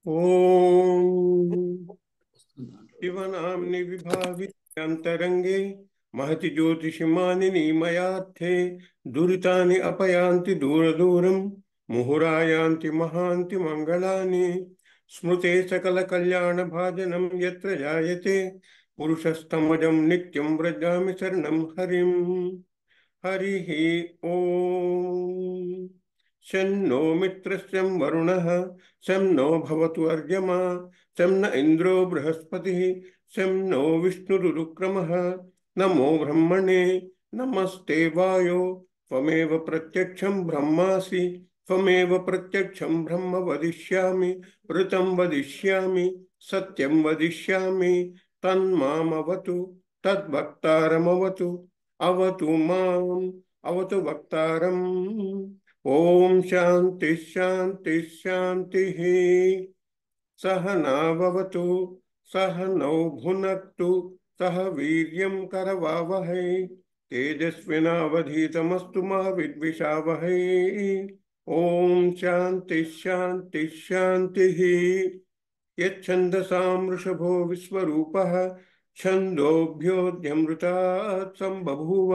ओम शिवनाम्नि विभावितन्तरङ्गे महति ज्योतिषिमानिनि मयार्थे दुरितानि अपयान्ति दूरदूरं मुहुरायान्ति महान्ति मङ्गलानि स्मृते सकलकल्याणभाजनं यत्र जायते पुरुषस्तमजं नित्यं व्रजामि शरणं हरिम्। हरिः ओम्। शन्नो मित्रस्य वरुणः शं नो भवतु अर्यमा शं न इन्द्रो बृहस्पतिः शं नो विष्णुरुक्रमः। नमो ब्रह्मणे नमस्ते वायो त्वमेव प्रत्यक्षं ब्रह्मासि त्वमेव प्रत्यक्षं ब्रह्म वदिष्यामि ऋतं वदिष्यामि सत्यं वदिष्यामि तन्मामवतु तद्वक्तारमवतु अवतु माम् अवतु वक्तारम्। ओम शांति शांति शांति। सहनाववतु सहनौ भुनक्तु सह वीर्यं करवावहै तेजस्विनावधीतमस्तु मा विद्विषावहै। ओम शांति शांति शांति। यच्छन्दसां वृषभो विश्वरूपः छन्दोभ्योऽध्यमृतात् सम्बभूव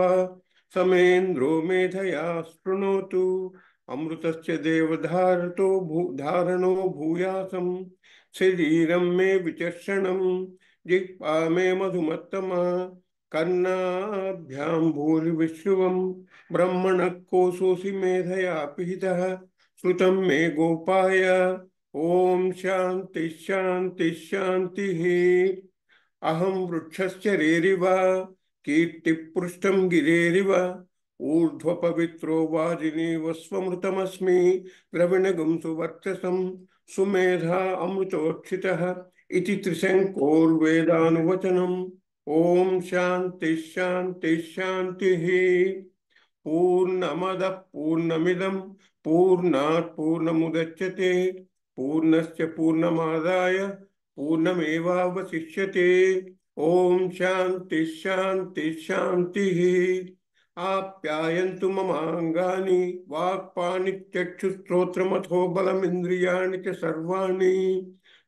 समेन्द्रो मेधया शृणोतु अमृतस्य देवधारतो धारणो भूयासं शरीरं मे विचर्षणं जिह्वा मे मधुमत्तमा कर्णाभ्यां भूरिविश्रुवं ब्रह्मणः कोशोऽसि मेधया पिहितः श्रुतं मे गोपाय। ओम शांति शांति शांति। अहं वृक्षस्य रेरिव कीर्तिपृष्ठं गिरेरिव ऊर्ध्वपवित्रो वाजिनीव स्वमृतमस्मि द्रविणगं सुवर्चसं सुमेधा अमृतोक्षितः इति त्रिशङ्कोर्वेदानुवचनम्। ओम शांति शांति शांति। पूर्णमदः पूर्णमिदं पूर्णात् पूर्णमुदच्यते पूर्णस्य पूर्णमादाय पूर्णमेवावशिष्यते। ओम शांति शांति शांति। आप्यायन्तु ममाङ्गानि वाक्पाणिचक्षुश्रोत्रमथो बलमिन्द्रियाणि च सर्वाणि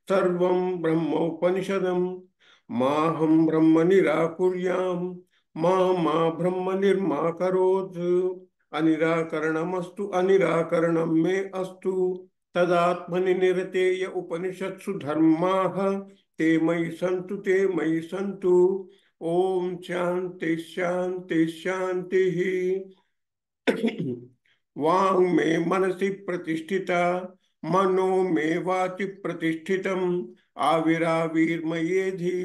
सर्वं ब्रह्मोपनिषदम् माहं ब्रह्म निराकुर्याम् मा ब्रह्म निर्मा करोत्। अनिराकरणमस्तु अनिराकरणं मे अस्तु तदात्मनि निरतेय उपनिषत्सु धर्माः ते मयि सन्तु ते मयि सन्तु। ओम शांति शांति शांति। वांग मे मनसि प्रतिष्ठिता मनो मे वाचि प्रतिष्ठितम् आविराविर्मयेधि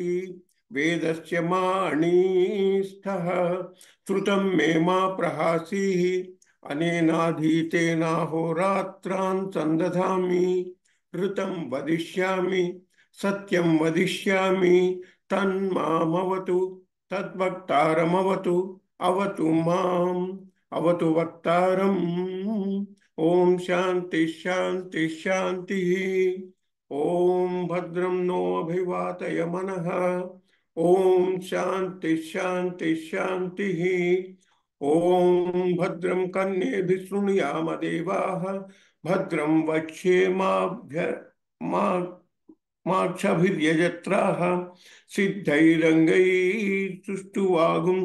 वेदस्य माणिस्थः श्रुतं मे मा प्रहासीः अनेनाधीतेनाहोरात्रान् संदधामि ऋतं वदिष्यामि सत्यं वदिष्यामि तन्मामवतु तद्वक्तारमवतु अवतु माम् अवतु वक्तारम्। ओम शांति शांति शांति। ओम भद्रं नो अभिवातय मनः। ओम शांति शांति शांति। ओम भद्रं कर्णेभिः शृणुयाम देवाः भद्रं माक्षभिर्यजत्राः सिद्धैरङ्गैः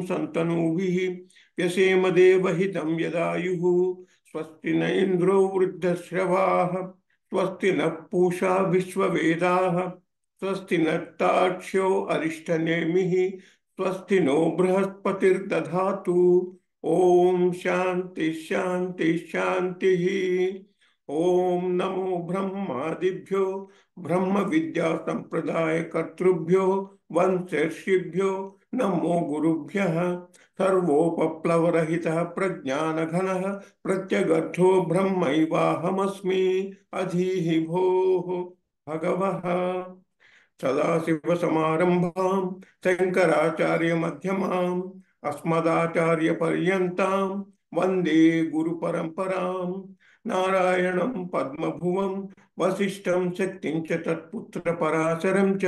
सन्तनूभिः व्यसेम देवहितं यदायुः। स्वस्ति न इन्द्रो वृद्धश्रवाः स्वस्ति नः पूषा विश्ववेदाः स्वस्ति नस्ताक्ष्यो अरिष्टनेमिः स्वस्ति नो बृहस्पतिर्दधातु। ओम शांति शांति शांति। ओम नमो ब्रह्मादिभ्यो ब्रह्म विद्या संप्रदाय कर्तृभ्यो वंशर्षिभ्यो नमो गुरुभ्यः। सर्वोपप्लवरहितः प्रज्ञानघनः प्रत्यगर्थो ब्रह्मैवाहमस्मि अधीहि भोः भगवः। सदाशिवसमारम्भां शङ्कराचार्यमध्यमाम् अस्मदाचार्यपर्यन्तां वन्दे गुरुपरम्पराम्। नारायणं पद्मभुवं वसिष्ठं शक्तिं च तत्पुत्रपराशरं च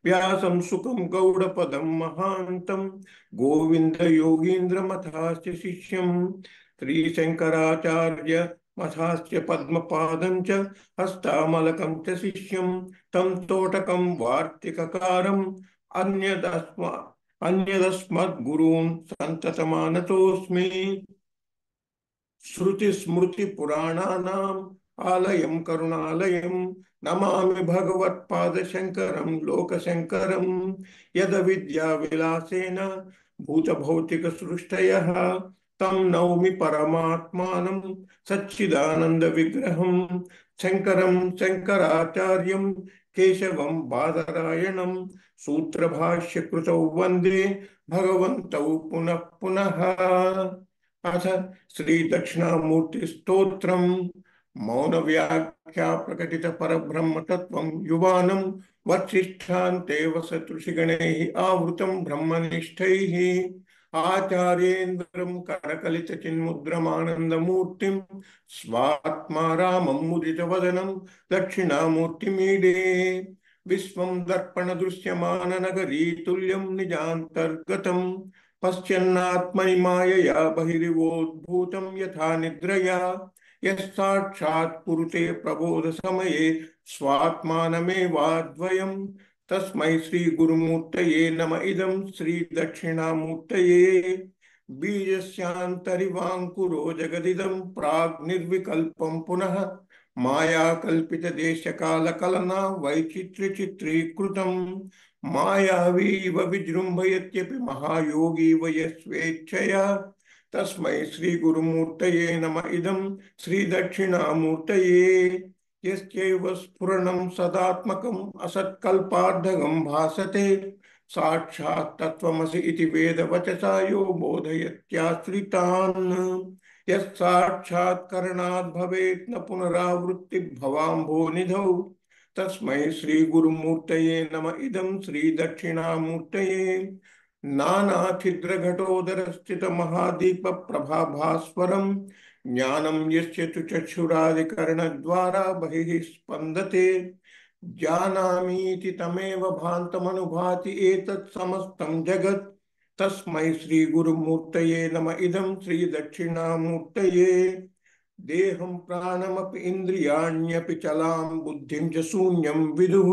व्यासं सुखं गौडपदं महान्तं गोविन्दयोगीन्द्रमथास्य शिष्यं श्रीशङ्कराचार्य मथास्य पद्मपादं च हस्तामलकं च शिष्यं तं तोटकं वार्तिककारम् अन्यदस्मद्गुरून् सन्ततमानतोऽस्मि। श्रुतिस्मृतिपुराणानाम् आलयं करुणालयं नमामि भगवत्पादशङ्करं लोकशङ्करं। यदविद्याविलासेन भूतभौतिकसृष्टयः तं नौमि परमात्मानं सच्चिदानन्दविग्रहं शङ्करं शङ्कराचार्यं केशवं बादरायणं सूत्रभाष्यकृतौ वन्दे भगवन्तौ पुनः पुनः। अथ श्री दक्षिणामूर्ति स्तोत्रम मौन व्याख्या प्रकटित परब्रह्म तत्वं युवानं वसिष्ठान्ते वसतृषिगणैः आवृतं ब्रह्मनिष्ठैः आचार्येन्द्रं करकलितचिन्मुद्रमानन्दमूर्तिं स्वात्मा रामं मुदितवदनं दक्षिणामूर्तिमीडे। विश्वं दर्पणदृश्यमाननगरी तुल्यं निजान्तर्गतं पश्यन्नात्मनि मायया बहिरिवोद्भूतं यथा निद्रया यस्साक्षात् कुरुते प्रबोधसमये स्वात्मानमेवाद्वयं तस्मै श्रीगुरुमूर्तये नम इदं श्रीदक्षिणामूर्तये। बीजस्यान्तरिवाङ्कुरो जगदिदं प्राग्निर्विकल्पं पुनः मायाकल्पितदेशकालकलना वैचित्र्यचित्रीकृतं मायावीव विजृम्भयत्यपि महायोगी वयस्वेच्छया तस्मै श्रीगुरुमूर्तये नम इदं श्रीदक्षिणामूर्तये। यस्यैव स्फुरणं सदात्मकम् असत्कल्पार्धगं भासते साक्षात् तत्त्वमसि इति वेदवचसा यो बोधयत्याश्रितान् यस्साक्षात् करणात् भवेत् न पुनरावृत्ति भवाम्भोनिधौ तस्मै श्रीगुरुमूर्तये नम इदं श्रीदक्षिणामूर्तये। नानाखिद्रघटोदरस्थितमहादीपप्रभाभास्वरं ज्ञानं यस्य तु चक्षुरादिकरणद्वारा बहिः स्पन्दते जानामीति तमेव भान्तमनुभाति एतत् समस्तं जगत् तस्मै श्रीगुरुमूर्तये नम इदं श्रीदक्षिणामूर्तये। देहं प्राणमपि इन्द्रियाण्यपि चलां बुद्धिं च शून्यं विदुः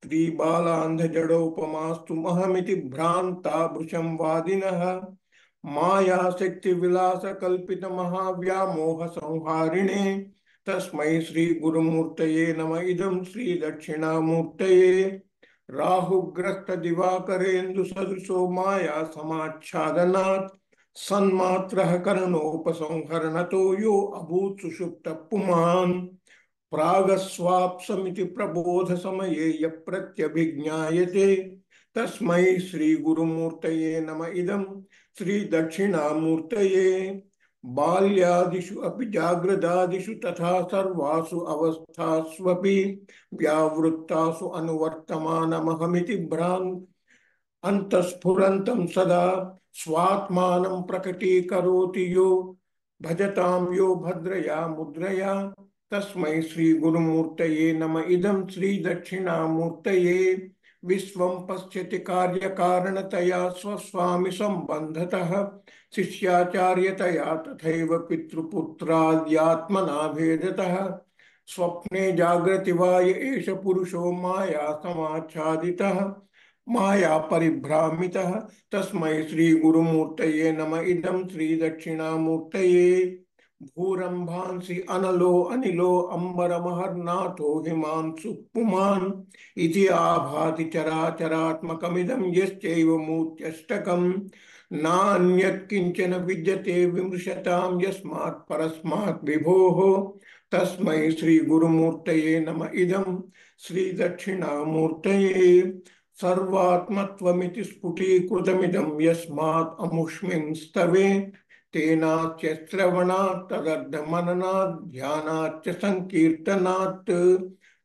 स्त्रीबालान्धजडोपमास्तु महमिति भ्रान्ता भृशं वादिनः मायाशक्तिविलासकल्पितमहाव्यामोहसंहारिणे तस्मै श्रीगुरुमूर्तये नम इदं श्रीदक्षिणामूर्तये। राहुग्रस्तदिवाकरेन्दुसदृशो माया समाच्छादनात् सन्मात्रः करणोपसंहरणतो यो अभूत् सुषुप्तः पुमान् प्रागस्वाप्समिति प्रबोध समये यः प्रत्यभिज्ञायते तस्मै श्रीगुरुमूर्तये नम इदं श्रीदक्षिणामूर्तये। बाल्यादिषु अपि जाग्रदादिषु तथा सर्वासु अवस्थास्वपि व्यावृत्तासु अनुवर्तमानमहमिति भ्रान् अंतस्फुरन्तं सदा स्वात्मानं प्रकटीकरोति यो भजतां यो भद्रया मुद्रया तस्मै श्रीगुरुमूर्तये नम इदं श्रीदक्षिणामूर्तये। विश्वं पश्यति कार्यकारणतया स्वस्वामि सम्बन्धतः शिष्याचार्यतया तथैव पितृपुत्राद्यात्मना भेदतः स्वप्ने जागृति वा य एष पुरुषो माया समाच्छादितः माया परिभ्रामितः तस्मै श्रीगुरुमूर्तये नम इदं श्रीदक्षिणामूर्तये। भूरंभांसि अनलो अनिलो अम्बरमहर्नाथो हिमांशु पुमान् इति आभाति चराचरात्मकमिदं यश्चैव मूर्त्यष्टकम् नान्यत् किंचन विद्यते विमृशतां यस्मात् परस्मात् विभोः तस्मै श्रीगुरुमूर्तये नम इदं श्रीदक्षिणामूर्तये। सर्वात्मत्वमिति स्फुटीकृतमिदं यस्मात् अमुष्मिं स्तवे तेनाच्च श्रवणात् तदर्थमननात् ध्यानाच्च संकीर्तनात्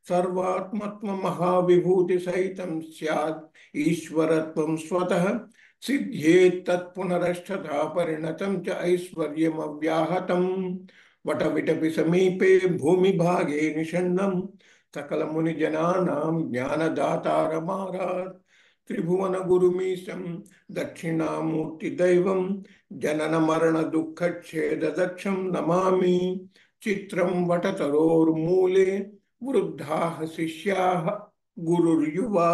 सर्वात्मत्वमहाविभूति सहितं स्यात् ईश्वरत्वं स्वतः सिद्ध्येत् तत्पुनरष्टधा परिणतं च ऐश्वर्यमव्याहतं वटविटपि समीपे भूमिभागे निषण्णं सकलमुनिजनानां ज्ञानदातारमारात् त्रिभुवनगुरुमीशं दक्षिणामूर्तिदैवं जननमरणदुःखच्छेददक्षं नमामि। चित्रं वटतरोर्मूले वृद्धाः शिष्याः गुरुर्युवा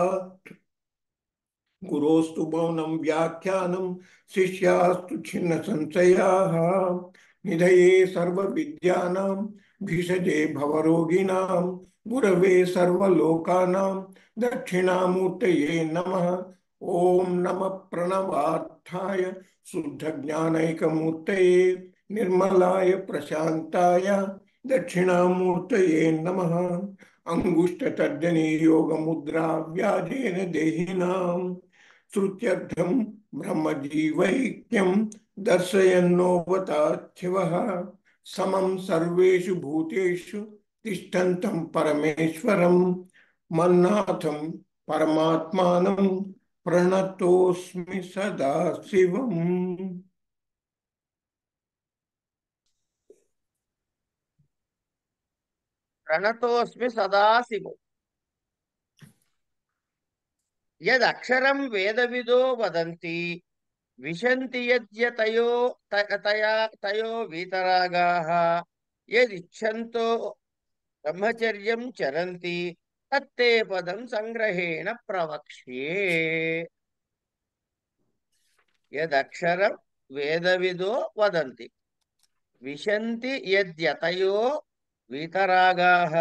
गुरोस्तु मौनं व्याख्यानं शिष्यास्तु छिन्न संशयाः निधये सर्वविद्यानां भिषजे भवरोगिणां गुरवे सर्वलोकानां दक्षिणामूर्तये नमः। ओम नमः प्रणवार्थाय शुद्धज्ञानैकमूर्तये निर्मलाय प्रशान्ताय दक्षिणामूर्तये नमः। अंगुष्ठतर्जनी योगमुद्रा व्याजेन देहिनां श्रुत्यर्थं ब्रह्मजीवैक्यं दर्शयन्नोवताच्छिवः समं सर्वेषु भूतेषु तिष्ठन्तं परमेश्वरं मन्नाथं परमात्मानं प्रणतोऽस्मि सदा शिवम्। प्रणतोऽस्मि सदाशिवम्। यदक्षरं वेदविदो वदन्ति विशन्ति यद्यतयो तया तयो वीतरागाः यदिच्छन्तो ब्रह्मचर्यं चरन्ति तत्ते पदं संग्रहेण प्रवक्ष्ये। यदक्षरं वेदविदो वदन्ति विशन्ति यद्यतयो वीतरागाः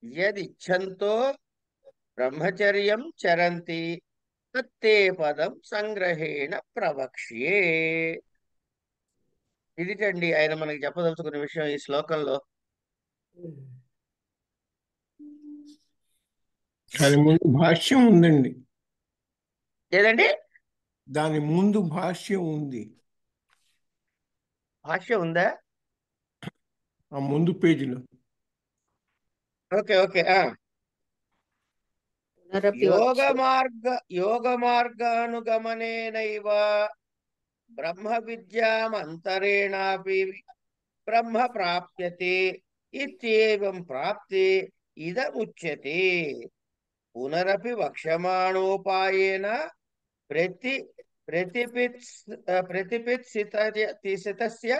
यदिच्छन्तो ब्रह्मचर्यं चरन्ति తత్తే పదం సంగ్రహేణ ప్రవక్ష్యే. ఇదిటండి ఆయన మనకి చెప్పదలుచుకున్న విషయం ఈ శ్లోకంలో. దాని ముందు భాష్యం ఉందండి. ఏదండి? దాని ముందు భాష్యం ఉంది. భాష్యం ఉందా? ఆ ముందు పేజీలో. Okay okay. యోగ మార్గానుగమనేనైవ బ్రహ్మ విద్యామంతరేణాపి బ్రహ్మ ప్రాప్యతే ఇత్యేవం ప్రాప్తే ఇదముచ్యతే. పునరపి వక్ష్యమాణోపాయేన ప్రతి ప్రతిపిత్సితస్య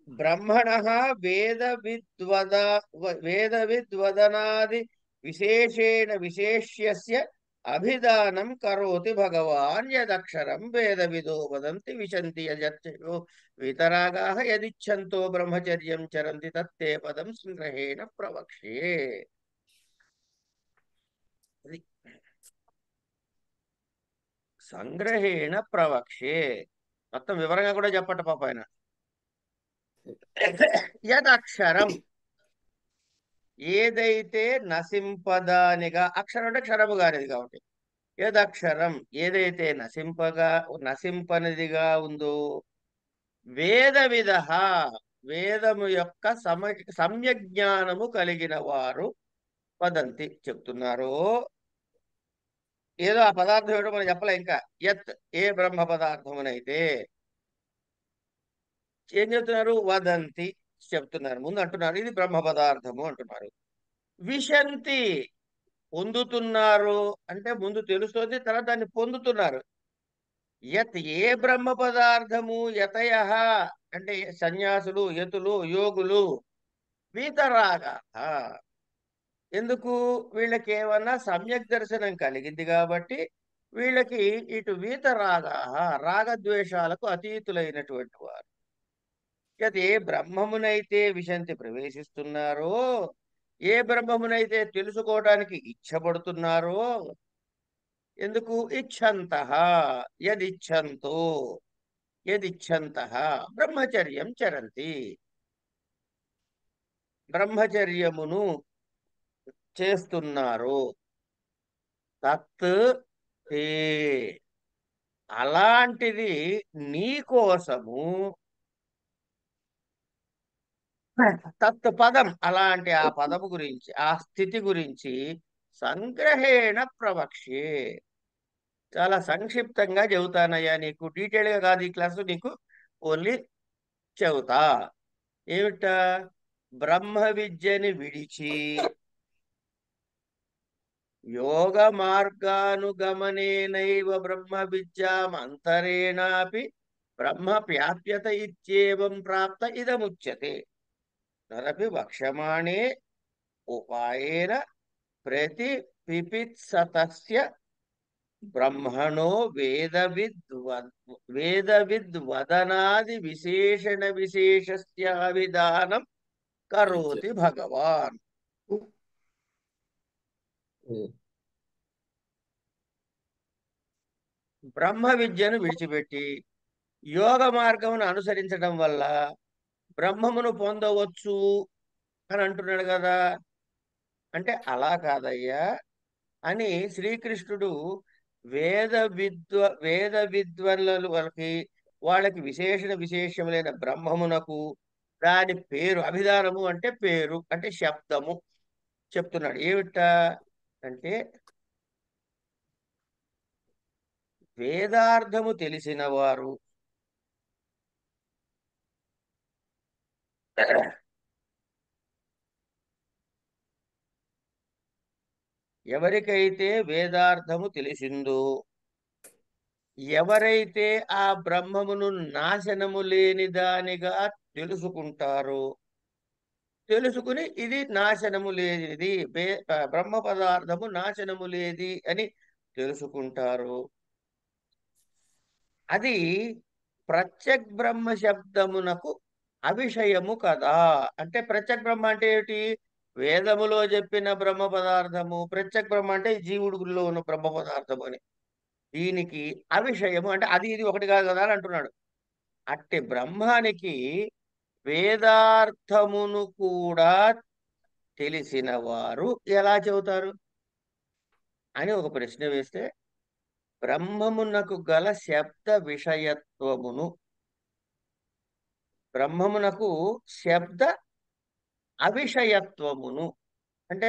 బ్రహ్మణః వేదవిద్వదనాది విశేషేణ విశేష్యస్య అభిధానం కరోతి భగవాన్. యదక్షరం వేదవిదో వదంతి విశంతి యజత్యో వితరాగాః యదిచ్ఛంతో బ్రహ్మచర్యం చరంతి తత్తే పదం సంగ్రహేణ ప్రవక్ష్యే. సంగ్రహేణ ప్రవక్ష్యే మొత్తం వివరంగా కూడా చెప్పట పాప ఆయన. యదక్షరం ఏదైతే నశింపదానిగా, అక్షరం అంటే క్షరము కానిది కాబట్టి, యదక్షరం ఏదైతే నశింపనిదిగా ఉందో, వేద విధ వేదము యొక్క సమ్యక్ జ్ఞానము కలిగిన వారు వదంతి చెప్తున్నారు. ఏదో ఆ పదార్థం ఏమిటో మనం చెప్పలే ఇంకా. యత్ ఏ బ్రహ్మ పదార్థమునైతే ఏం చెప్తున్నారు? వదంతి చెప్తున్నారు. ముందు అంటున్నారు ఇది బ్రహ్మ పదార్థము అంటున్నారు. విశంతి పొందుతున్నారు అంటే ముందు తెలుస్తుంది, తర్వాత దాన్ని పొందుతున్నారు. యత్ ఏ బ్రహ్మ పదార్థము యతయ అంటే సన్యాసులు, యతులు, యోగులు, వీతరాగా ఎందుకు? వీళ్ళకి ఏమన్నా సమ్యక్ దర్శనం కలిగింది కాబట్టి వీళ్ళకి ఇటు వీతరాగా రాగద్వేషాలకు అతీతులైనటువంటి వారు. ఏ బ్రహ్మమునైతే విశంతి ప్రవేశిస్తున్నారో, ఏ బ్రహ్మమునైతే తెలుసుకోవడానికి ఇచ్చపడుతున్నారో, ఎందుకు? ఇచ్ఛంతః యదిచ్ఛంతో యదిచ్ఛంతః బ్రహ్మచర్యం చరంతి, బ్రహ్మచర్యమును చేస్తున్నారు. తత్ తే అలాంటిది నీ కోసము, తత్ పదం అలాంటి ఆ పదము గురించి, ఆ స్థితి గురించి సంగ్రహేణ ప్రవక్ష్యే చాలా సంక్షిప్తంగా చెబుతానయ్యా నీకు. డీటెయిల్ గా కాదు ఈ క్లాసు, నీకు ఓన్లీ చెబుతా. ఏమిట? బ్రహ్మ విద్యని విడిచి యోగ మార్గానుగమనేనైవ బ్రహ్మ విద్యామంతరేణాపి బ్రహ్మ ప్యాప్యత ఇత్యేవం ప్రాప్త ఇదముచ్యతే నరపి వక్ష్యమాణే ఉపాయేన ప్రతి పిపిత్సతస్య బ్రహ్మణో వేదవిద్వదనాది విశేషణ విశేషస్య అవిధానం కరోతి భగవాన్. బ్రహ్మ విద్యను విడిచిపెట్టి యోగ మార్గమును అనుసరించడం వల్ల బ్రహ్మమును పొందవచ్చు అని అంటున్నాడు కదా. అంటే అలా కాదయ్యా అని శ్రీకృష్ణుడు వేద విద్వన్ల వాళ్ళకి విశేషణ విశేషములైన బ్రహ్మమునకు దాని పేరు అభిధానము అంటే పేరు అంటే శబ్దము చెప్తున్నాడు. ఏమిటా అంటే వేదార్థము తెలిసిన వారు ఎవరికైతే వేదార్థము తెలిసిందో, ఎవరైతే ఆ బ్రహ్మమును నాశనము లేని దానిగా తెలుసుకుంటారో, తెలుసుకుని ఇది నాశనము లేనిది, బ్రహ్మ పదార్థము నాశనము లేది అని తెలుసుకుంటారు, అది ప్రత్యక్ బ్రహ్మ శబ్దమునకు అవిషయము కదా. అంటే ప్రత్యక్ బ్రహ్మ అంటే ఏమిటి? వేదములో చెప్పిన బ్రహ్మ పదార్థము, ప్రత్యక్ బ్రహ్మ అంటే జీవుడిలో ఉన్న బ్రహ్మ పదార్థము అని. దీనికి అవిషయము అంటే అది ఇది ఒకటి కాదు కదా అని అంటున్నాడు. అట్టి బ్రహ్మానికి వేదార్థమును కూడా తెలిసిన వారు ఎలా చెబుతారు అని ఒక ప్రశ్న వేస్తే, బ్రహ్మమునకు గల శబ్ద విషయత్వమును, బ్రహ్మమునకు శబ్ద అవిషయత్వమును అంటే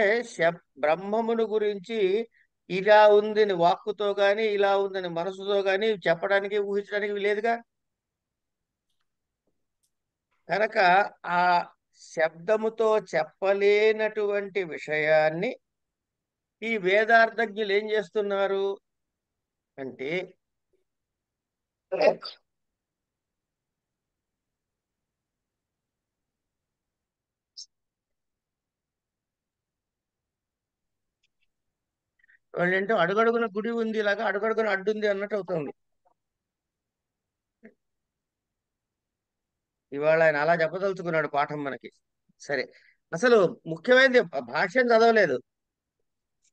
బ్రహ్మమును గురించి ఇలా ఉందని వాక్కుతో గాని ఇలా ఉందని మనసుతో గాని చెప్పడానికి ఊహించడానికి లేదుగా. కనుక ఆ శబ్దముతో చెప్పలేనటువంటి విషయాన్ని ఈ వేదార్థజ్ఞులు ఏం చేస్తున్నారు అంటే వాళ్ళేంటో అడుగడుగున గుడి ఉంది ఇలాగా అడుగడుగున అడ్డుంది అన్నట్టు అవుతుంది. ఇవాళ ఆయన అలా చెప్పదలుచుకున్నాడు పాఠం మనకి. సరే, అసలు ముఖ్యమైనది భాష్యం చదవలేదు.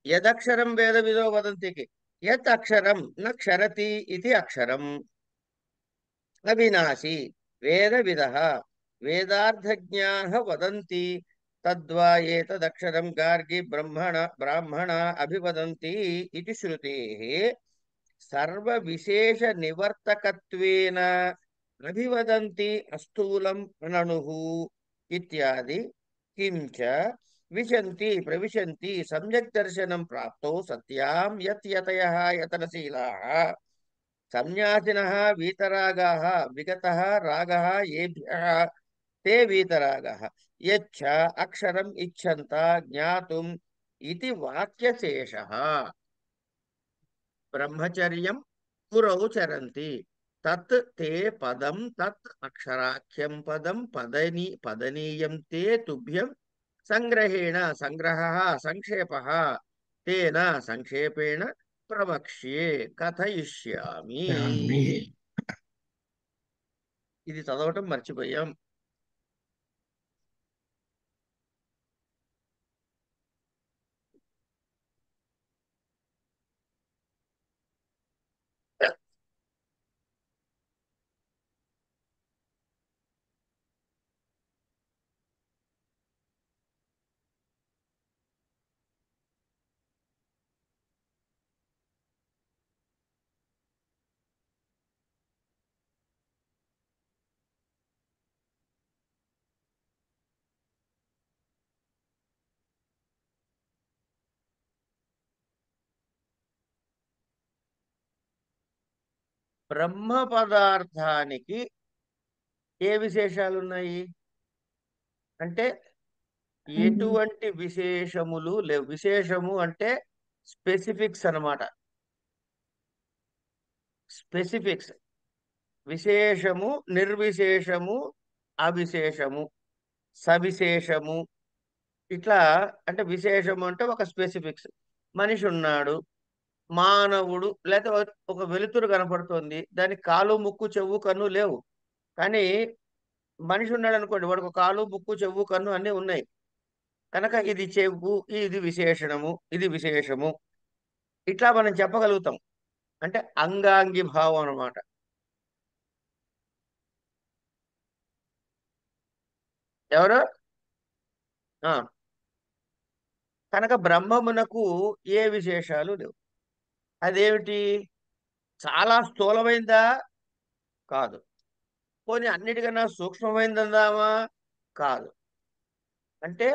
యదక్షరం వేద విదో వదంతికి యత్ అక్షరం న క్షరతి ఇది అక్షరం అవినాశి వేద విద వేదార్థజ్ఞా వదంతి తద్వా ఏతదక్షరం గార్గి బ్రాహ్మణ అభివదంతి ఇది శృతే సర్వ విశేష నివర్తకత్వేన అభివదంతి అస్థూలం నణుః ఇత్యాది కించ విశంతి ప్రవిశంతి సమ్యక్ దర్శనం ప్రాప్తో సత్యాం యత్ యతయః యతనశీలాః సన్యాసినః వీతరాగాః విగతః రాగः ఏభ్యః తే వీతరాగः యచ్చ అక్షరం ఇచ్ఛంత జ్ఞాతుం ఇతి వాక్యశేషః బ్రహ్మచర్యం పురౌ చరంతి తత్ తే పదం తత్ అక్షరాఖ్యం పదం పదనీయం తే తుభ్యం సంగ్రహేణ సంగ్రహః సంక్షేపః తేన సంక్షేపేణ ప్రవక్ష్యే కథయిష్యామి. యామి. ఇది చదవటం మర్చిపోయాం. బ్రహ్మ పదార్థానికి ఏ విశేషాలు ఉన్నాయి అంటే ఎటువంటి విశేషములు లేవు. విశేషము అంటే స్పెసిఫిక్స్ అన్నమాట. స్పెసిఫిక్స్ విశేషము, నిర్విశేషము, అవిశేషము, సవిశేషము, ఇట్లా. అంటే విశేషము అంటే ఒక స్పెసిఫిక్స్. మనిషి ఉన్నాడు, మానవుడు, లేకపోతే ఒక వెలుతురు కనపడుతోంది, దానికి కాలు ముక్కు చెవు కన్ను లేవు. కానీ మనిషి ఉన్నాడు అనుకోండి, వాడికి ఒక కాలు ముక్కు చెవు కన్ను అన్నీ ఉన్నాయి. కనుక ఇది చెవు, ఇది విశేషణము, ఇది విశేషము, ఇట్లా మనం చెప్పగలుగుతాం. అంటే అంగాంగి భావం అన్నమాట. ఎవరు? ఆ కనుక బ్రహ్మమునకు ఏ విశేషాలు లేవు. అదేమిటి? చాలా స్థూలమైందా? కాదు. పోనీ అన్నిటికన్నా సూక్ష్మమైందందామా? కాదు. అంటే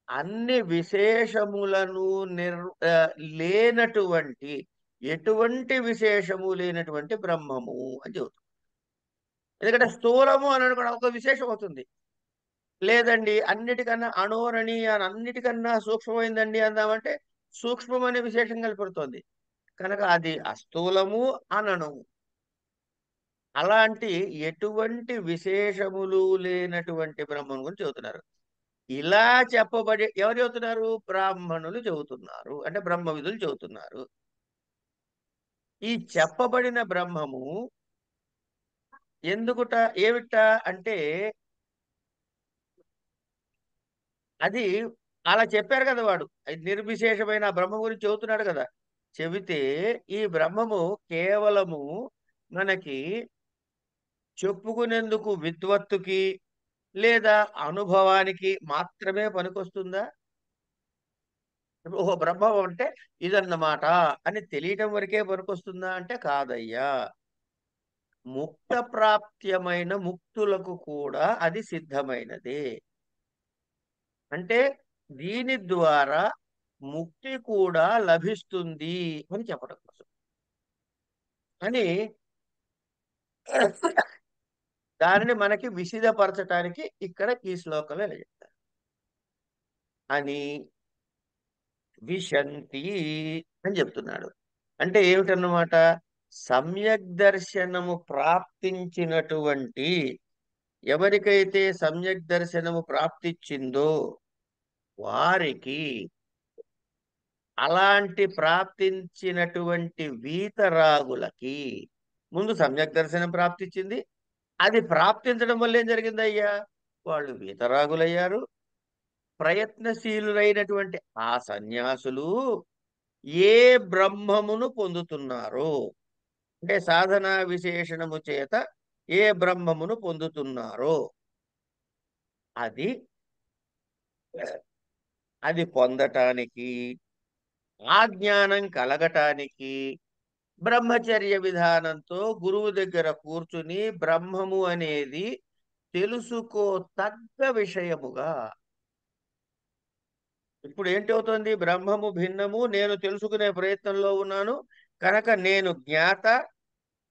అన్ని విశేషములను నిర్ ఆ, లేనటువంటి, ఎటువంటి విశేషము లేనటువంటి బ్రహ్మము అని చెబుతుంది. ఎందుకంటే స్థూలము అని కూడా ఒక విశేషం అవుతుంది. లేదండి అన్నిటికన్నా అణోరణి అని, అన్నిటికన్నా సూక్ష్మమైందండి అందామంటే సూక్ష్మం అనే విశేషం కనపడుతోంది. కనుక అది అస్థూలము అనను. అలాంటి ఎటువంటి విశేషములు లేనటువంటి బ్రహ్మం గురించి చెబుతున్నారు. ఇలా చెప్పబడి ఎవరు చెబుతున్నారు? బ్రాహ్మణులు చెబుతున్నారు, అంటే బ్రహ్మ విధులు చెబుతున్నారు. ఈ చెప్పబడిన బ్రహ్మము ఎందుకుట, ఏమిట అంటే అది అలా చెప్పారు కదా. వాడు అది నిర్విశేషమైన ఆ బ్రహ్మ గురించి చెబుతున్నాడు కదా. చెబితే ఈ బ్రహ్మము కేవలము మనకి చెప్పుకునేందుకు, విద్వత్తుకి లేదా అనుభవానికి మాత్రమే పనికొస్తుందా? ఓహో బ్రహ్మం అంటే ఇదన్నమాట అని తెలియటం వరకే పనికొస్తుందా అంటే కాదయ్యా. ముక్త ప్రాప్త్యమైన ముక్తులకు కూడా అది సిద్ధమైనదే. అంటే దీని ద్వారా ముక్తి కూడా లభిస్తుంది అని చెప్పడం కోసం అని దానిని మనకి విశదపరచటానికి ఇక్కడ ఈ శ్లోకంలో ఇలా చెప్తారు. అని విశంతి అని చెప్తున్నాడు. అంటే ఏమిటన్నమాట? సమ్యక్ దర్శనము ప్రాప్తించినటువంటి, ఎవరికైతే సమ్యక్ దర్శనము ప్రాప్తించిందో వారికి, అలాంటి ప్రాప్తించినటువంటి వీతరాగులకి, ముందు సమ్యక్ దర్శనం ప్రాప్తించింది, అది ప్రాప్తించడం వల్ల ఏం జరిగిందయ్యా? వాళ్ళు వీతరాగులయ్యారు. ప్రయత్నశీలురైనటువంటి ఆ సన్యాసులు ఏ బ్రహ్మమును పొందుతున్నారో, అంటే సాధన విశేషణము చేత ఏ బ్రహ్మమును పొందుతున్నారో అది అది పొందటానికి, ఆ జ్ఞానం కలగటానికి బ్రహ్మచర్య విధానంతో గురువు దగ్గర కూర్చుని బ్రహ్మము అనేది తెలుసుకో తగ్గ విషయముగా. ఇప్పుడు ఏంటి అవుతుంది? బ్రహ్మము భిన్నము, నేను తెలుసుకునే ప్రయత్నంలో ఉన్నాను. కనుక నేను జ్ఞాత,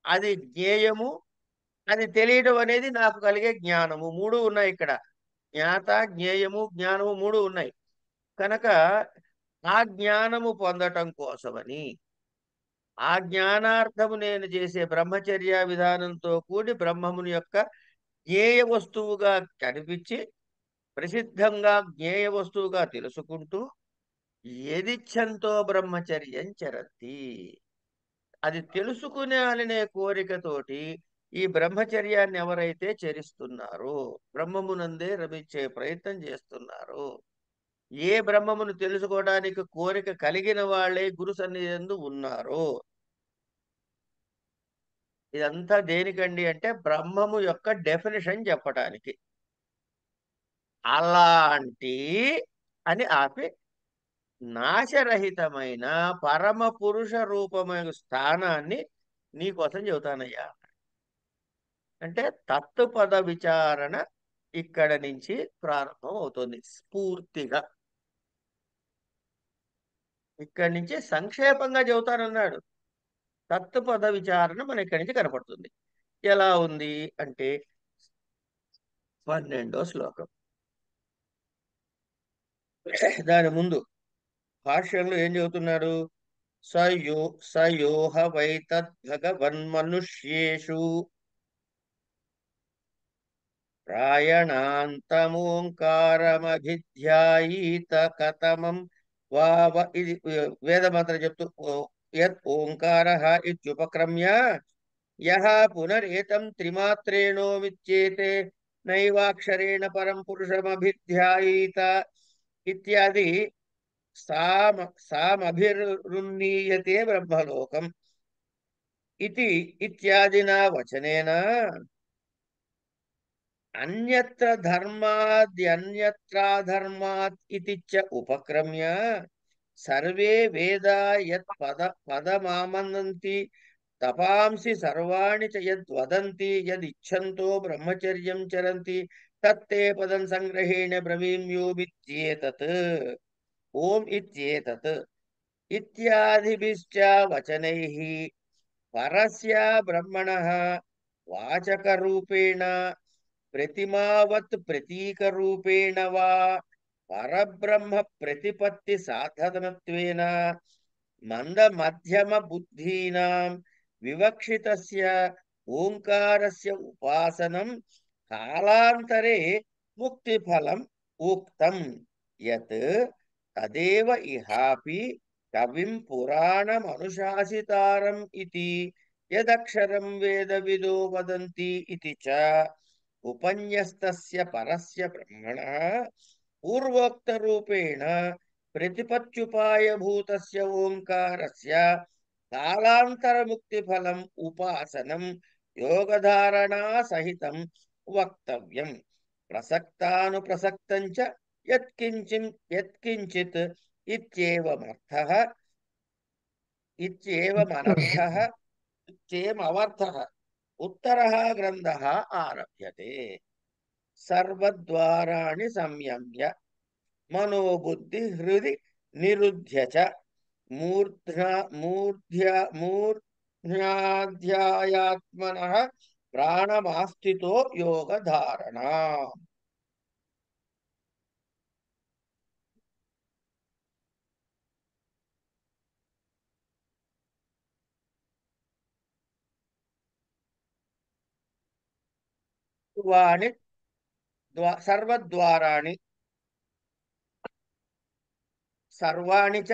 అది జ్ఞేయము, అది తెలియడం అనేది నాకు కలిగే జ్ఞానము. మూడు ఉన్నాయి ఇక్కడ. జ్ఞాత, జ్ఞేయము, జ్ఞానము మూడు ఉన్నాయి. కనుక ఆ జ్ఞానము పొందటం కోసమని, ఆ జ్ఞానార్థము నేను చేసే బ్రహ్మచర్య విధానంతో కూడి బ్రహ్మముని యొక్క జ్ఞేయ వస్తువుగా కనిపించి, ప్రసిద్ధంగా జ్ఞేయ వస్తువుగా తెలుసుకుంటూ యదిచ్ఛంతో బ్రహ్మచర్యం చరతి, అది తెలుసుకునాలనే కోరికతోటి ఈ బ్రహ్మచర్యాన్ని ఎవరైతే చరిస్తున్నారో, బ్రహ్మమునందే రమించే ప్రయత్నం చేస్తున్నారో, ఏ బ్రహ్మమును తెలుసుకోవడానికి కోరిక కలిగిన వాళ్ళే గురు సన్నిధి ఉన్నారో, ఇదంతా దేనికండి అంటే బ్రహ్మము యొక్క డెఫినేషన్ చెప్పటానికి. అలాంటి అని ఆపి నాశరహితమైన పరమ పురుష రూపమైన స్థానాన్ని నీకోసం చెబుతానయ్యా. అంటే తత్వపద విచారణ ఇక్కడ నుంచి ప్రారంభం అవుతుంది స్ఫూర్తిగా. ఇక్కడి నుంచి సంక్షేపంగా చెబుతానన్నాడు. తత్వపద విచారణ మన ఇక్కడి నుంచి కనపడుతుంది. ఎలా ఉంది అంటే 12వ శ్లోకం. దాని ముందు భాష్యంలో ఏం చెబుతున్నాడు? సయో సయోహ వైతద్భగవన్మనుష్యేషు ప్రాయణాంతమోంకారమభిధ్యాయీత కథమం వావ ఇది వేదమంత్రం చెప్తూ యత్ ఓంకారః ఇత్యుపక్రమ్య యః పునరేతం త్రిమాత్రేణోమిచ్యేతే నైవాక్షరేణ పరం పురుషమభిధ్యాయీత ఇత్యాది సామభిరున్నీయతే బ్రహ్మలోకం ఇతి ఇత్యాదినా వచనేన అన్యత్ర ధర్మాద్యన్యత్రాధర్మాత్ ఇతి చ ఉపక్రమ్య సర్వే వేదా యత్ పదమామనంతి తపాంసి సర్వాణి చ యద్వదంతి యదిచ్ఛంతో బ్రహ్మచర్యం చరంతి తత్తే పదం సంగ్రహేణ బ్రవీమ్యోమిత్యేతత్ ఓం ఇత్యేతత్ ఇత్యాదిభిశ్చ వచనైః పరస్య బ్రహ్మణః వాచకరూపేణ ప్రతిమావత్ ప్రతీకరూపేణ వా పరబ్రహ్మ ప్రతిపత్తి సాధనత్వేన మంద మధ్యమ బుద్ధీనాం వివక్షితస్య ఓంకారస్య ఉపాసనం కాలాంతరే ముక్తిఫలం ఉక్తం యత్ తదేవ ఇహాపి కవిం పురాణమనుశాసితారం ఇతి యదక్షరం వేదవిదో వదంతి ఇతి చ ఉపన్యస్తస్య పరస్య బ్రహ్మణః పూర్వోక్తరూపేణ ప్రతిపత్యుపాయభూతస్య ఓంకారస్య కాలాంతరముక్తిఫలం ఉపాసనం యోగధారణా సహితం వక్తవ్యం ప్రసక్తానుప్రసక్తం చ యత్కించిత్ ఇత్యేవమర్థః ఇత్యేవమనర్థః ఉత్తరః గ్రంథః ఆరభ్యతే సర్వద్వారాణి సంయమ్య మనోబుద్ధి హృది నిరుధ్య చ మూర్ధ్యాధ్యాయాత్మనః ప్రాణమాస్థితో యోగధారణ. వాణి సర్వద్వారాణి సర్వాణి చ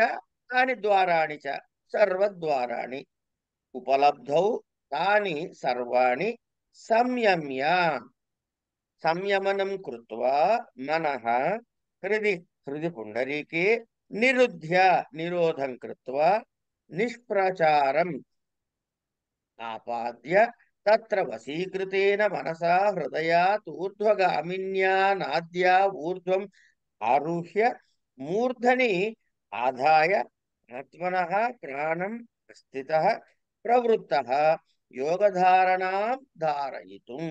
తాని ద్వారాణి చ సర్వద్వారాణి ఉపలబ్ధౌ తాని సర్వాణి సంయమ్య సంయమనం కృత్వా మనః హృది పుండరీకే నిరుధ్య నిరోధం కృత్వా నిష్ప్రచారం ఆపాద్య తత్ర వశీకృతేన మనసా హృదయాత్ ఊర్ధ్వగామిన్యా నాద్యా ఊర్ధ్వం ఆరుహ్య మూర్ధని ఆదాయ ఆత్మనః ప్రాణం స్థితః ప్రవృత్తః యోగధారణాం ధారయితుం.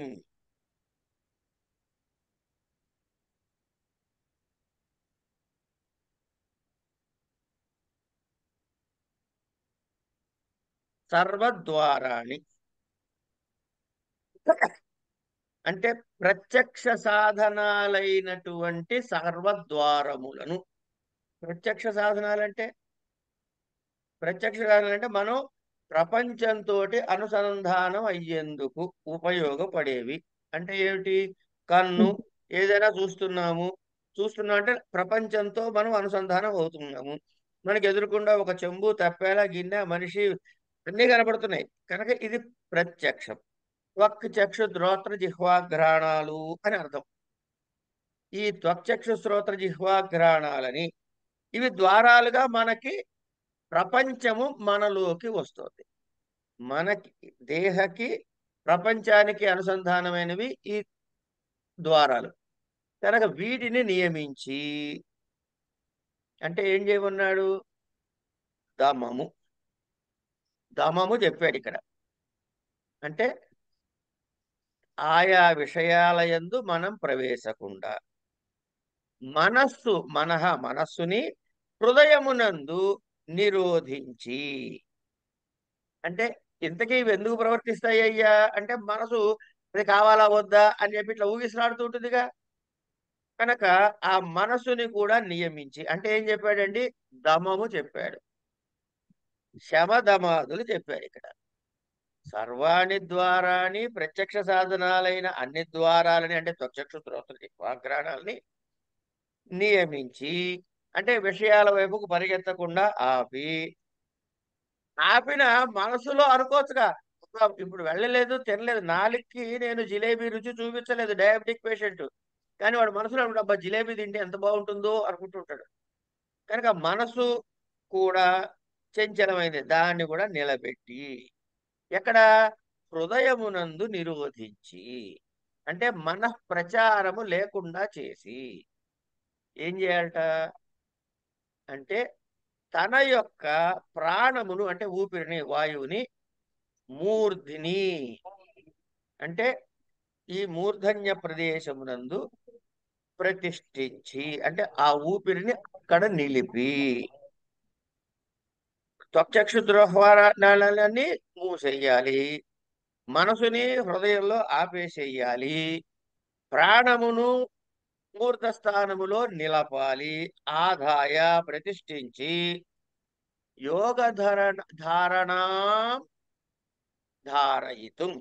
సర్వద్వారాణి అంటే ప్రత్యక్ష సాధనాలైనటువంటి సర్వద్వారములను. ప్రత్యక్ష సాధనాలంటే మనం ప్రపంచంతో అనుసంధానం అయ్యేందుకు ఉపయోగపడేవి. అంటే ఏమిటి? కన్ను, ఏదైనా చూస్తున్నా అంటే ప్రపంచంతో మనం అనుసంధానం అవుతున్నాము. మనకి ఎదురుకుండా ఒక చెంబు, తప్పేల, గిన్నె, మనిషి అన్నీ కనపడుతున్నాయి కనుక ఇది ప్రత్యక్షం. త్వక్, చక్షు, శ్రోత్ర, జిహ్వాఘ్రాణాలు అని అర్థం. ఈ త్వక్చక్షు శ్రోత్ర జిహ్వాఘ్రాణాలని ఇవి ద్వారాలుగా మనకి ప్రపంచము మనలోకి వస్తుంది. మనకి దేహకి ప్రపంచానికి అనుసంధానమైనవి ఈ ద్వారాలు కనుక వీటిని నియమించి అంటే ఏం చేయమన్నాడు? దమము చెప్పాడు ఇక్కడ. అంటే ఆయా విషయాలయందు మనం ప్రవేశకుండా మనస్సుని హృదయమునందు నిరోధించి. అంటే ఇంతకీ ఇవి ఎందుకు ప్రవర్తిస్తాయి అయ్యా అంటే మనసు అది కావాలా వద్దా అని చెప్పి ఇట్లా ఊగిసలాడుతూ ఉంటుందిగా. కనుక ఆ మనసుని కూడా నియమించి అంటే ఏం చెప్పాడండి? దమము చెప్పాడు, శమదమాదులు చెప్పాడు ఇక్కడ. సర్వాణి ద్వారాని ప్రత్యక్ష సాధనాలైన అన్ని ద్వారాలని అంటే చక్షు శ్రోత్ర జిహ్వాగ్రాణాలని నియమించి, అంటే విషయాల వైపుకు పరిగెత్తకుండా ఆపి, ఆపిన మనసులో అనుకోవచ్చుగా, అబ్బా, ఇప్పుడు వెళ్ళలేదు, తినలేదు, నాలుగుకి నేను జిలేబీ రుచి చూపించలేదు, డయాబెటిక్ పేషెంట్, కానీ వాడు మనసులో అనుకుంటా, అబ్బా జిలేబీ తింటే ఎంత బాగుంటుందో అనుకుంటుంటాడు. కనుక మనసు కూడా చంచలమైంది, దాన్ని కూడా నిలబెట్టి, ఎక్కడ హృదయమునందు నిరోధించి, అంటే మనః ప్రచారము లేకుండా చేసి ఏం చేయాలట అంటే తన యొక్క ప్రాణమును అంటే ఊపిరిని వాయువుని మూర్ధిని అంటే ఈ మూర్ధన్య ప్రదేశమునందు ప్రతిష్ఠించి, అంటే ఆ ఊపిరిని అక్కడ నిలిపి, త్వచక్షు ద్రోహ్వారాలన్నీ మూసేయాలి, మనసుని హృదయంలో ఆపేసేయాలి, ప్రాణమును మూర్ధస్థానములో నిలపాలి, ఆదాయ ప్రతిష్ఠించి, యోగ ధారణా ధారయితుం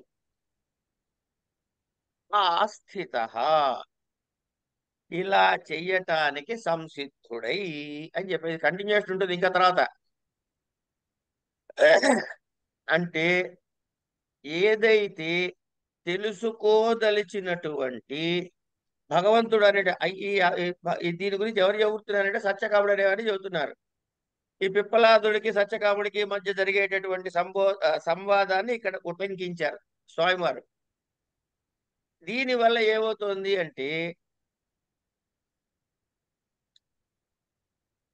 స్థిత, ఇలా చెయ్యటానికి సంసిద్ధుడై అని చెప్పేది కంటిన్యూషన్ ఉంటుంది ఇంకా తర్వాత. అంటే ఏదైతే తెలుసుకోదలిచినటువంటి భగవంతుడు అనే దీని గురించి ఎవరు చెబుతున్నారంటే సత్యకాముడు అనేవాడిని చెబుతున్నారు. ఈ పిప్పలాదుడికి సత్యకాముడికి మధ్య జరిగేటటువంటి సంవాదాన్ని ఇక్కడ ఉటంకించారు స్వామివారు. దీనివల్ల ఏమవుతోంది అంటే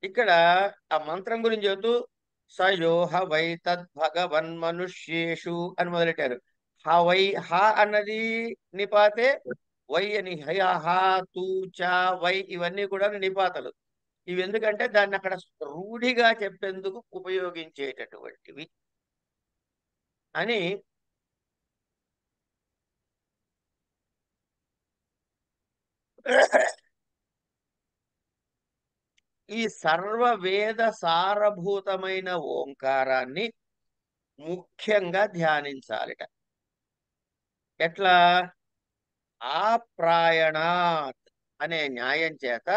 ఇక్కడ ఆ మంత్రం గురించి చెబుతూ సయోహ వై తద్భగవన్ మనుష్యేషు అని మొదలెట్టారు. హ వై, హ అన్నది నిపాతే, వై అని హయ హ తూ చ వై ఇవన్నీ కూడా నిపాతలు. ఇవి ఎందుకంటే దాన్ని అక్కడ రూఢిగా చెప్పేందుకు ఉపయోగించేటటువంటివి అని. ఈ సర్వ వేద సారభూతమైన ఓంకారాన్ని ముఖ్యంగా ధ్యానించాలిట. ఎట్లా? ఆప్రాయణాత్ అనే న్యాయం చేత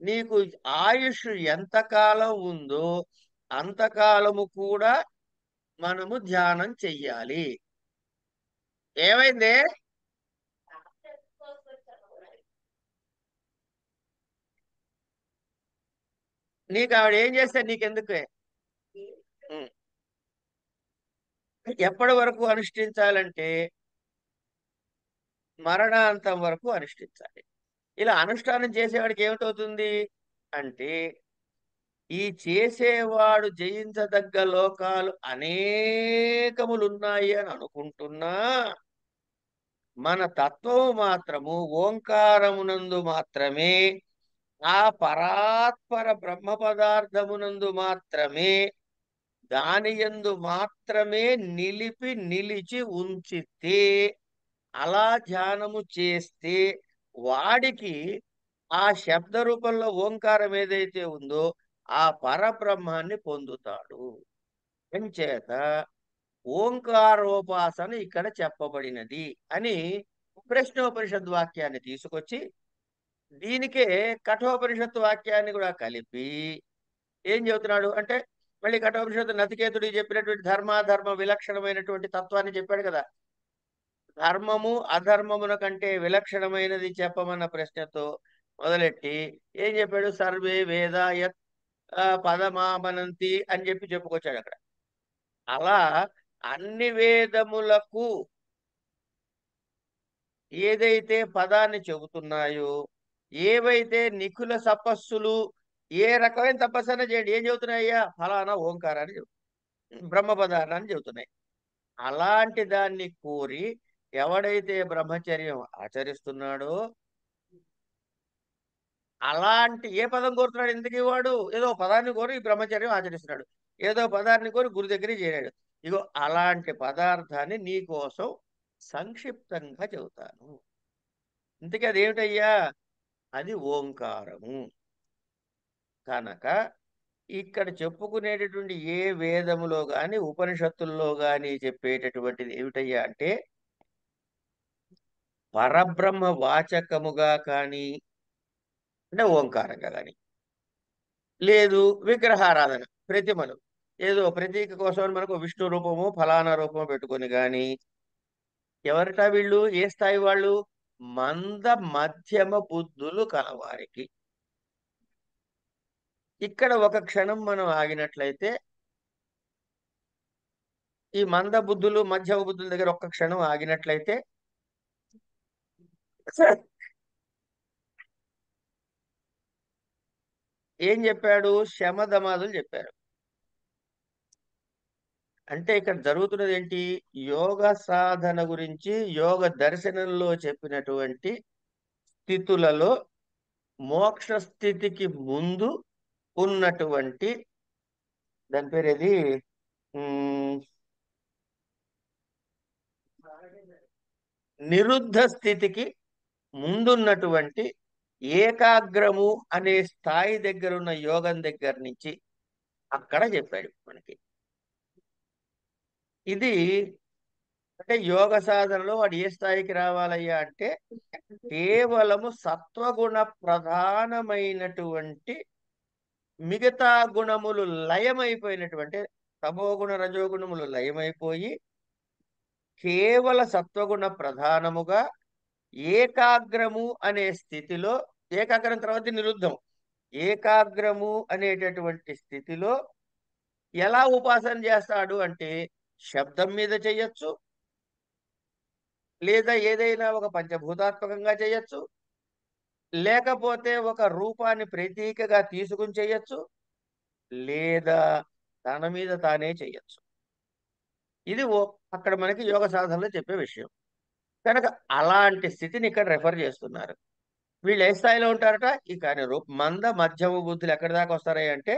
నీకు ఆయుష్ ఎంతకాలం ఉందో అంతకాలము కూడా మనము ధ్యానం చెయ్యాలి. ఏమైంది? నీకు ఆవిడ ఏం చేస్తే నీకెందుకు? ఉం. ఎప్పటి వరకు అనుష్ఠించాలంటే మరణాంతం వరకు అనుష్ఠించాలి. ఇలా అనుష్ఠానం చేసేవాడికి ఏమిటవుతుంది అంటే ఈ చేసేవాడు జయించదగ్గ లోకాలు అనేకములున్నాయి అని అనుకుంటున్నా, మన తత్వము మాత్రము ఓంకారమునందు మాత్రమే, ఆ పరాత్పర బ్రహ్మ పదార్థమునందు మాత్రమే, దాని యందు మాత్రమే నిలిపి నిలిచి ఉంచితే, అలా ధ్యానము చేస్తే వాడికి ఆ శబ్ద రూపంలో ఓంకారం ఏదైతే ఉందో ఆ పరబ్రహ్మాన్ని పొందుతాడు. ఎంచేత ఓంకారోపాసన ఇక్కడ చెప్పబడినది అని ప్రశ్నోపనిషద్ వాక్యాన్ని తీసుకొచ్చి దీనికే కఠోపనిషత్తు వాక్యాన్ని కూడా కలిపి ఏం చెబుతున్నాడు అంటే, మళ్ళీ కఠోపనిషత్తు నచికేతుడికి చెప్పినటువంటి ధర్మాధర్మ విలక్షణమైనటువంటి తత్వాన్ని చెప్పాడు కదా. ధర్మము అధర్మమున కంటే విలక్షణమైనది చెప్పమన్న ప్రశ్నతో మొదలెట్టి ఏం చెప్పాడు? సర్వే వేద యత్ పదమామనంతి అని చెప్పుకొచ్చాడు అక్కడ. అలా అన్ని వేదములకు ఏదైతే పదాన్ని చెబుతున్నాయో, ఏవైతే నిఖిల తపస్సులు ఏ రకమైన తపస్సన చేయండి ఏం చెబుతున్నాయ్యా? ఫలానా ఓంకారాన్ని బ్రహ్మపదార్థాన్ని చెబుతున్నాయి. అలాంటి దాన్ని కోరి ఎవడైతే బ్రహ్మచర్యం ఆచరిస్తున్నాడో, అలాంటి ఏ పదం కోరుతున్నాడు ఇంతకీ వాడు? ఏదో పదాన్ని కోరి ఈ బ్రహ్మచర్యం ఆచరిస్తున్నాడు, ఏదో పదాన్ని కోరి గురు దగ్గరికి చేరాడు. ఇగో అలాంటి పదార్థాన్ని నీ కోసం సంక్షిప్తంగా చెబుతాను. ఇంతకీ అదేమిటయ్యా? అది ఓంకారము. కనుక ఇక్కడ చెప్పుకునేటటువంటి ఏ వేదములో గాని ఉపనిషత్తుల్లో గాని చెప్పేటటువంటిది ఏమిటయ్యా అంటే పరబ్రహ్మ వాచకముగా కానీ అంటే ఓంకారంగా కానీ లేదు విగ్రహారాధన ప్రతిమలు ఏదో ప్రతీక కోసం అని మనకు విష్ణు రూపము ఫలానా రూపము పెట్టుకొని కానీ ఎవరిటా వీళ్ళు ఏ స్థాయి వాళ్ళు మంద మధ్యమ బుద్ధులు కలవారికి ఇక్కడ ఒక క్షణం మనం ఆగినట్లయితే ఈ మంద బుద్ధులు మధ్యమ బుద్ధుల దగ్గర ఒక్క క్షణం ఆగినట్లయితే ఏం చెప్పాడు శమధమాదులు చెప్పారు అంటే ఇక్కడ జరుగుతున్నది ఏంటి యోగ సాధన గురించి యోగ దర్శనంలో చెప్పినటువంటి స్థితులలో మోక్ష స్థితికి ముందు ఉన్నటువంటి దాని పేరు ఏది ఉమ్, నిరుద్ధ స్థితికి ముందున్నటువంటి ఏకాగ్రము అనే స్థాయి దగ్గర ఉన్న యోగం దగ్గర నుంచి అక్కడ చెప్పాడు మనకి ఇది అంటే యోగ సాధనలో వాడు ఏ స్థాయికి రావాలయ్యా అంటే కేవలము సత్వగుణ ప్రధానమైనటువంటి మిగతా గుణములు లయమైపోయినటువంటి తమోగుణ రజోగుణములు లయమైపోయి కేవల సత్వగుణ ప్రధానముగా ఏకాగ్రము అనే స్థితిలో ఏకాగ్రం తర్వాత నిరుద్ధం ఏకాగ్రము అనేటటువంటి స్థితిలో ఎలా ఉపాసన చేస్తాడు అంటే శబ్దం మీద చెయ్యొచ్చు లేదా ఏదైనా ఒక పంచభూతాత్మకంగా చేయొచ్చు లేకపోతే ఒక రూపాన్ని ప్రతీకగా తీసుకుని చేయొచ్చు లేదా తన మీద తానే చెయ్యొచ్చు ఇది అక్కడ మనకి యోగ సాధనలో చెప్పే విషయం కనుక అలాంటి స్థితిని ఇక్కడ రెఫర్ చేస్తున్నారు వీళ్ళు ఏ స్థాయిలో ఉంటారట ఈ కానీ మంద మధ్యమ బుద్ధులు ఎక్కడి దాకా వస్తారా అంటే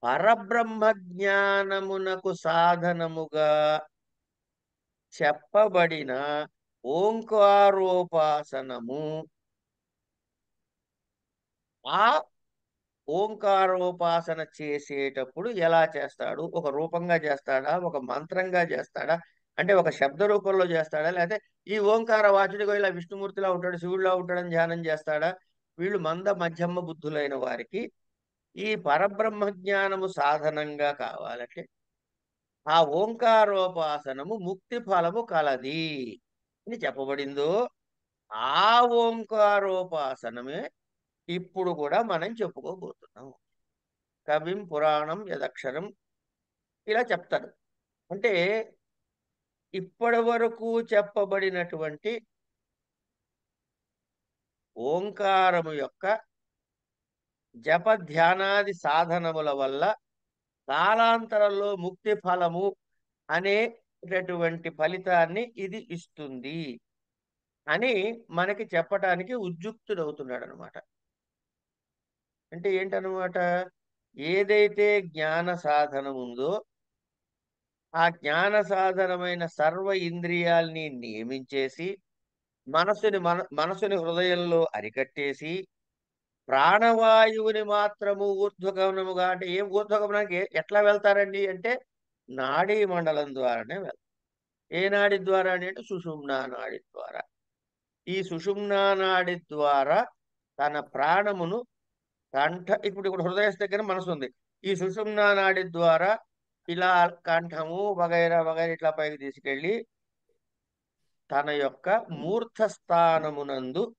పరబ్రహ్మ జ్ఞానమునకు సాధనముగా చెప్పబడిన ఓంకారోపాసనము ఆ ఓంకారోపాసన చేసేటప్పుడు ఎలా చేస్తాడు ఒక రూపంగా చేస్తాడా ఒక మంత్రంగా చేస్తాడా అంటే ఒక శబ్ద రూపంలో చేస్తాడా లేకపోతే ఈ ఓంకార వాచుడిగా ఇలా విష్ణుమూర్తిలా ఉంటాడు శివుడిలా ఉంటాడని ధ్యానం చేస్తాడా వీళ్ళు మంద మధ్యమ బుద్ధులైన వారికి ఈ పరబ్రహ్మ జ్ఞానము సాధనంగా కావాలంటే ఆ ఓంకారోపాసనము ముక్తి ఫలము కలది అని చెప్పబడిందో ఆ ఓంకారోపాసనమే ఇప్పుడు కూడా మనం చెప్పుకోబోతున్నాం కవిం పురాణం యదక్షరం ఇలా చెప్తారు అంటే ఇప్పటి వరకు చెప్పబడినటువంటి ఓంకారము యొక్క జప ధ్యానాది సాధనముల వల్ల కాలాంతరంలో ముక్తి ఫలము అనేటటువంటి ఫలితాన్ని ఇది ఇస్తుంది అని మనకి చెప్పటానికి ఉద్యుక్తుడవుతున్నాడు అనమాట అంటే ఏంటనమాట ఏదైతే జ్ఞాన సాధనం ఉందో ఆ జ్ఞాన సాధనమైన సర్వ ఇంద్రియాల్ని నియమించేసి మనసుని హృదయంలో అరికట్టేసి ప్రాణవాయువుని మాత్రము ఊర్ధ్వగమనముగా అంటే ఏం ఊర్ధ్వగమనానికి ఎట్లా వెళ్తారండి అంటే నాడీ మండలం ద్వారానే వెళ్తారు ఏ నాడి ద్వారా అంటే సుషుమ్నా నాడి ద్వారా ఈ సుషుమ్నా నాడి ద్వారా తన ప్రాణమును ఇప్పుడు హృదయ దగ్గర మనసు ఉంది ఈ సుషుమ్నా నాడి ద్వారా ఇలా కంఠము వగైరా వగైరా ఇట్లా పైకి తీసుకెళ్ళి తన యొక్క మూర్ధ స్థానమునందు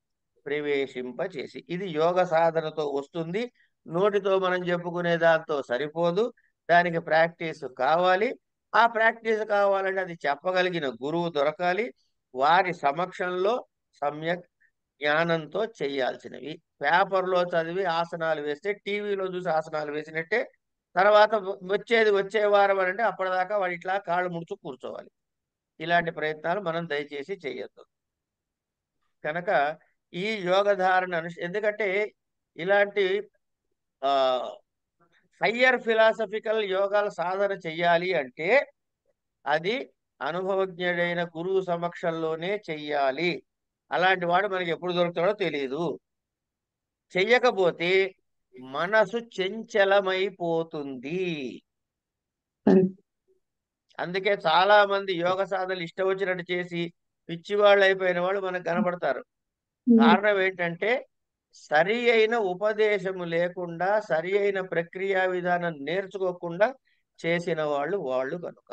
ప్రవేశింపచేసి ఇది యోగ సాధనతో వస్తుంది నోటితో మనం చెప్పుకునే దాంతో సరిపోదు దానికి ప్రాక్టీస్ కావాలి ఆ ప్రాక్టీస్ కావాలంటే అది చెప్పగలిగిన గురువు దొరకాలి వారి సమక్షంలో సమ్యక్ జ్ఞానంతో చేయాల్సినవి పేపర్లో చదివి ఆసనాలు వేస్తే టీవీలో చూసి ఆసనాలు వేసినట్టే తర్వాత వచ్చే వారం అంటే అప్పటిదాకా వాడు ఇట్లా కాళ్ళు ముడుచు కూర్చోవాలి ఇలాంటి ప్రయత్నాలు మనం దయచేసి చేయొద్దు కనుక ఈ యోగ ధారణ ఎందుకంటే ఇలాంటి హయ్యర్ ఫిలాసఫికల్ యోగాల సాధన చెయ్యాలి అంటే అది అనుభవజ్ఞుడైన గురువు సమక్షంలోనే చెయ్యాలి అలాంటి వాడు మనకి ఎప్పుడు దొరుకుతాడో తెలియదు చెయ్యకపోతే మనసు చంచలమైపోతుంది. కరెక్ట్. అందుకే చాలా మంది యోగ సాధనలు ఇష్టం వచ్చినట్టు చేసి పిచ్చివాళ్ళు అయిపోయిన వాళ్ళు మనకు కనబడతారు. కారణం ఏంటంటే సరి అయిన ఉపదేశము లేకుండా, సరి అయిన ప్రక్రియా విధానం నేర్చుకోకుండా చేసిన వాళ్ళు కనుక.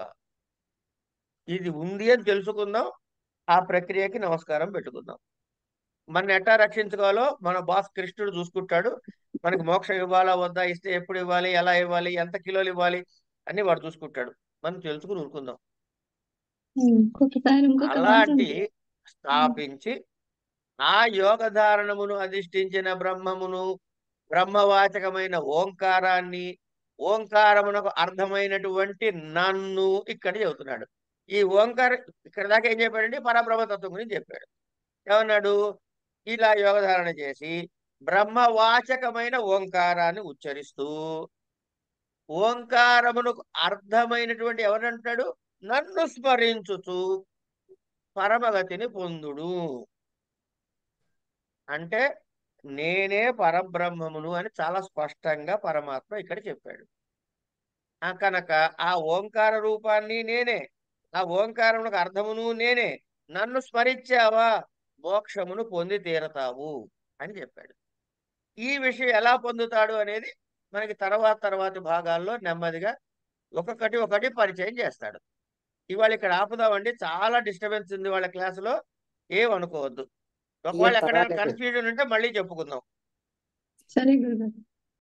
ఇది ఉంది అని తెలుసుకుందాం, ఆ ప్రక్రియకి నమస్కారం పెట్టుకుందాం. మన ఎట్టా రక్షించుకోవాలో మన బాస్ కృష్ణుడు చూసుకుంటాడు. మనకి మోక్షం ఇవ్వాలా వద్దా, ఇస్తే ఎప్పుడు ఇవ్వాలి, ఎలా ఇవ్వాలి, ఎంత కిలోలు ఇవ్వాలి అని వాడు చూసుకుంటాడు. మనం తెలుసుకుని ఊరుకుందాం. ఇంకొక అలాంటి స్థాపించి ఆ యోగ ధారణమును అధిష్ఠించిన బ్రహ్మమును, బ్రహ్మవాచకమైన ఓంకారాన్ని, ఓంకారమునకు అర్థమైనటువంటి నన్ను ఇక్కడ చెబుతున్నాడు. ఈ ఓంకారం ఇక్కడ దాకా ఏం చెప్పాడండి? పరబ్రహ్మతత్వం గురించి చెప్పాడు. ఏమన్నాడు? ఇలా యోగధారణ చేసి బ్రహ్మవాచకమైన ఓంకారాన్ని ఉచ్చరిస్తూ, ఓంకారమునకు అర్థమైనటువంటి ఎవరంటాడు? నన్ను స్మరించుచు పరమగతిని పొందుడు. అంటే నేనే పరబ్రహ్మమును అని చాలా స్పష్టంగా పరమాత్మ ఇక్కడ చెప్పాడు. కనుక ఆ ఓంకార రూపాన్ని నేనే, ఆ ఓంకారమునకు అర్థమును నేనే, నన్ను స్మరించావా మోక్షమును పొంది తీరతావు అని చెప్పాడు. ఈ విషయం ఎలా పొందుతాడు అనేది మనకి తర్వాతి భాగాల్లో నెమ్మదిగా ఒకటి పరిచయం చేస్తాడు. ఇవాళ ఇక్కడ ఆపుదామండి, చాలా డిస్టర్బెన్స్ ఉంది వాళ్ళ క్లాసులో, ఏమనుకోవద్దు. ఒకవేళ ఎక్కడైనా కన్ఫ్యూజన్ ఉంటే మళ్ళీ చెప్పుకుందాం. సరే గురుగారు.